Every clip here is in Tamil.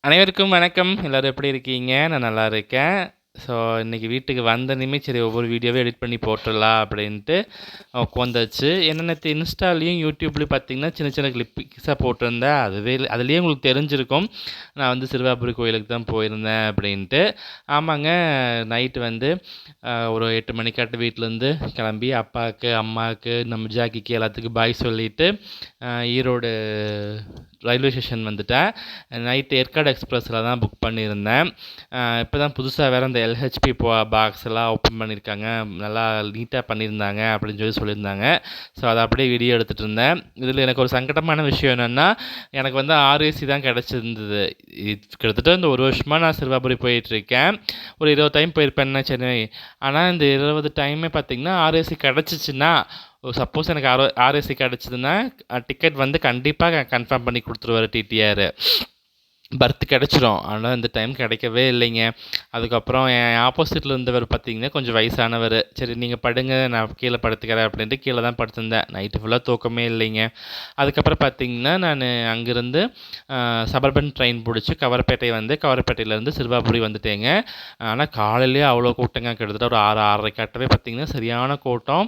அனைவருக்கும் வணக்கம். எல்லாரும் எப்படி இருக்கீங்க? நான் நல்லா இருக்கேன். ஸோ, இன்னைக்கு வீட்டுக்கு வந்தோனயுமே, சரி ஒவ்வொரு வீடியோவா எடிட் பண்ணி போட்டுறலாம் அப்படின்ட்டு உட்காந்தாச்சு. ஏன்னா நேத்து இன்ஸ்டாலயும், யூடியூப்லயும் பார்த்தீங்கன்னா, சின்ன சின்ன கிளிப்பிங்ஸா போட்டிருந்தேன். அதுலயே உங்களுக்கு தெரிஞ்சிருக்கும். நான் வந்து சிறுவாபுரி கோயிலுக்கு தான் போயிருந்தேன் அப்படின்ட்டு. ஆமாங்க, நைட்டு வந்து ஒரு 8 மணிக்காட்ட வீட்லேருந்து கிளம்பி அப்பாவுக்கு, அம்மாவுக்கு, நம்ம ஜாக்கிக்கு எல்லாத்துக்கும் பாய் சொல்லிட்டு, ஈரோடு ரயில்வே ஸ்டேஷன் வந்துட்டேன். நைட்டு ஏற்காடு எக்ஸ்பிரஸில் தான் புக் பண்ணியிருந்தேன். இப்போ தான் புதுசா வேற இந்த எல்ஹெச்பி பாக்ஸ் எல்லாம் ஓப்பன் பண்ணியிருக்காங்க. நல்லா நீட்டா பண்ணியிருந்தாங்க அப்படின்னு சொல்லியிருந்தாங்க. ஸோ அத அப்படியே வீடியோ எடுத்துட்டு இருந்தேன். இதில எனக்கு ஒரு சங்கடமான விஷயம் என்னன்னா, எனக்கு வந்து ஆர்ஏசி தான் கிடைச்சிருந்தது. கிட்டத்தட்ட இந்த 1 வருஷமா நான் சிறுவாபுரி போயிட்டுருக்கேன். ஒரு 20 டைம் போயிருப்பேன்னா சென்னை. ஆனா இந்த 20 டைமே பார்த்தீங்கன்னா, ஆர்ஏசி கிடைச்சிச்சுன்னா, சப்போஸ் எனக்கு ஆர்ஏசி கிடைச்சதுன்னா, டிக்கெட் வந்து கண்டிப்பா கன்ஃபார்ம் பண்ணி குடுத்துருவாரு டிடிஆர். பர்த் கிடச்சிரும். ஆனா இந்த டைம் கிடைக்கவே இல்லைங்க. அதுக்கப்புறம் என் ஆப்போசிட்ல இருந்தவர் பார்த்தீங்கன்னா, கொஞ்சம் வயசானவரு. சரி நீங்க படுங்க, நான் கீழ படுத்துக்கிறேன் அப்படின்ட்டு கீழ தான் படுத்திருந்தேன். நைட்டு ஃபுல்லா தூக்கமே இல்லைங்க. அதுக்கப்புறம் பார்த்தீங்கன்னா, நானு அங்கிருந்து சபர்பன் ட்ரெயின் புடிச்சு கவரப்பேட்டை வந்து, கவரப்பேட்டையிலேருந்து சிறுவாபுரி வந்துட்டேங்க. ஆனா காலையிலேயே அவ்வளோ கூட்டங்க. கிட்டத்தட்ட ஒரு 6, 6:30 பார்த்தீங்கன்னா, சரியான கூட்டம்.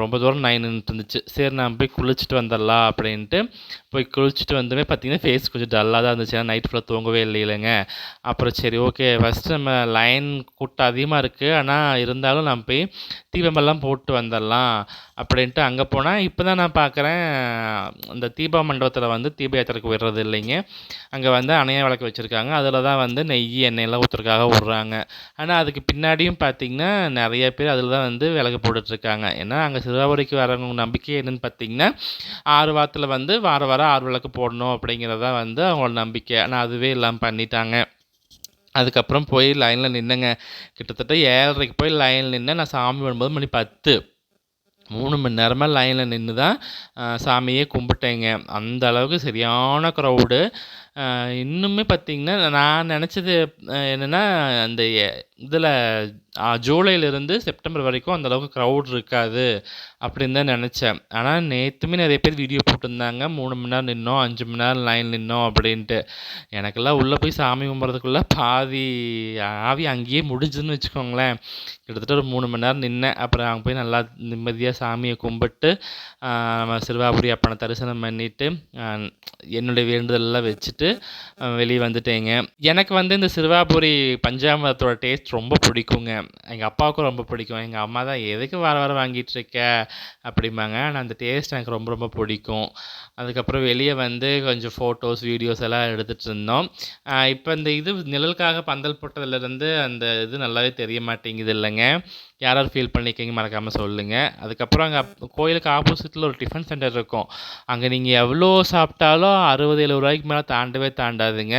ரொம்ப தூரம் லைன் நின்னுட்டு இருந்துச்சு. சரி நான் போய் குளிச்சுட்டு வந்துரலாம் அப்படின்ட்டு, போய் குளிச்சுட்டு வந்தோனே பார்த்தீங்கன்னா, ஃபேஸ் கொஞ்சம் டல்லா தான் இருந்துச்சு. ஏன்னா நைட் ஃபுல்லா தூங்கவே இல்லைலங்க. அப்புறம் சரி ஓகே, ஃபஸ்ட்டு நம்ம லைன் கூட்டம் அதிகமா இருக்கு. ஆனா இருந்தாலும் நம்ம போய் தீபமெல்லாம் போட்டு வந்துரலாம் அப்படின்ட்டு அங்க போனா, இப்ப தான் நான் பார்க்குறேன், அந்த தீப மண்டபத்தில வந்து தீப ஏத்துறதுக்கு விடுறது இல்லைங்க. அங்க வந்து அணையா விளக்கு வச்சிருக்காங்க. அதில தான் வந்து நெய், எண்ணெயெல்லாம் ஊத்துறதுக்காக விடுறாங்க. ஆனா அதுக்கு பின்னாடியும் பார்த்தீங்கன்னா, நெறைய பேர் அதில தான் வந்து விளக்கு போட்டுட்ருக்காங்க. ஏன்னா அங்க சிறுவாபுரிக்கு வரவங்க நம்பிக்கை என்னன்னு பார்த்தீங்கன்னா, 6 வாரத்தில வந்து வாரம் வாரம் 6 விளக்கு போடணும் அப்படிங்கிறது தான் வந்து அவங்களோட நம்பிக்கை. ஆனா அதுவே இல்லாம பண்ணிட்டாங்க. அதுக்கப்புறம் போய் லைன்ல நின்னேங்க. கிட்டத்தட்ட 7:30க்கு போய் லைன்ல நின்னேன். நான் சாமி வரும்போது மணி 10. 3 மணி நேரமா லைன்ல நின்னு தான் சாமியே கும்பிட்டேங்க. அந்த அளவுக்கு சரியான க்ரவுடு. இன்னுமே பார்த்தீங்கன்னா, நான் நெனச்சது என்னன்னா, அந்த இதில ஜூலைலேருந்து செப்டம்பர் வரைக்கும் அந்த அளவுக்கு க்ரவுட் இருக்காது அப்படின்னு தான் நெனச்சேன். ஆனா நேத்துமே நெறைய பேர் வீடியோ போட்டிருந்தாங்க. 3 மணி நேரம் நின்னோம், 5 மணி நேரம் லைன் நின்னோம் அப்படின்ட்டு. எனக்கெல்லாம் உள்ள போய் சாமி கும்பிட்றதுக்குள்ள பாதி ஆவி அங்கேயே முடிஞ்சுதுன்னு வச்சுக்கோங்களேன். கிட்டத்தட்ட ஒரு 3 மணி நேரம் நின்னேன். அப்புறம் அங்க போய் நல்லா நிம்மதியா சாமிய கும்பிட்டு, நம்ம சிறுவாபுரி அப்பன தரிசனம் பண்ணிட்டு, அ என்னுடைய வேண்டுதல்லாம் வச்சுட்டு வெளிய வந்துட்டேங்க. எனக்கு வந்து இந்த சிறுவாபுரி பஞ்சாமிர்தத்தோட டேஸ்ட் ரொம்ப பிடிக்குங்க. எங்க அப்பாவுக்கும் ரொம்ப பிடிக்கும். எங்க அம்மா தான் "எதுக்கு வாரம் வாரம் வாங்கிட்டு இருக்க?" அப்படிம்பாங்க. ஆனா அந்த டேஸ்ட் எனக்கு ரொம்ப ரொம்ப பிடிக்கும். அதுக்கப்புறம் வெளிய வந்து கொஞ்சம் ஃபோட்டோஸ், வீடியோஸ் எல்லாம் எடுத்துட்டு இருந்தோம். இப்ப இந்த இது நிழலுக்காக பந்தல் போட்டதுலேருந்து அந்த இது நல்லாவே தெரிய மாட்டேங்குது இல்லங்க. யார் யார் ஃபீல் பண்ணியிருக்கீங்க மறக்காம சொல்லுங்க. அதுக்கப்புறம் அங்க கோயிலுக்கு ஆப்போசிட்ல ஒரு டிஃபன் சென்டர் இருக்கும். அங்க நீங்க எவ்வளோ சாப்பிட்டாலும் ரூ. 60, 70 மேல தாண்டவே தாண்டாதுங்க.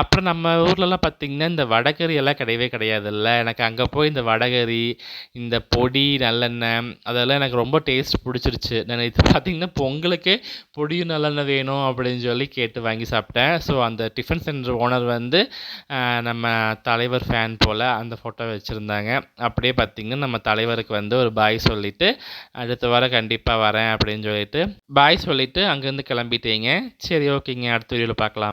அப்புறம் நம்ம ஊர்லலாம் பார்த்தீங்கன்னா, இந்த வடகறி எல்லாம் கிடையவே கிடையாதுல்ல. எனக்கு அங்க போய் இந்த வடகறி, இந்த பொடி, நல்லெண்ணெய் அதெல்லாம் எனக்கு ரொம்ப டேஸ்ட் புடிச்சிருச்சு. நான் இது பார்த்தீங்கன்னா, பொங்கலுக்கே பொடியும் நல்லெண்ணெய் வேணும் அப்படின்னு சொல்லி கேட்டு வாங்கி சாப்பிட்டேன். ஸோ அந்த டிஃபன் சென்டர் ஓனர் வந்து நம்ம தலைவர் ஃபேன் போல அந்த ஃபோட்டோ வச்சிருந்தாங்க. அப்படியே பார்த்தீங்கன்னா, நம்ம தலைவருக்கு வந்து ஒரு பாய் சொல்லிட்டு, அடுத்த வாரம் கண்டிப்பா வரேன் அப்படின்னு சொல்லிட்டு, பாய் சொல்லிட்டு அங்கேருந்து கிளம்பிட்டேங்க. சரி ஓகேங்க. அடுத்த வீடியோல பார்க்கலாம்.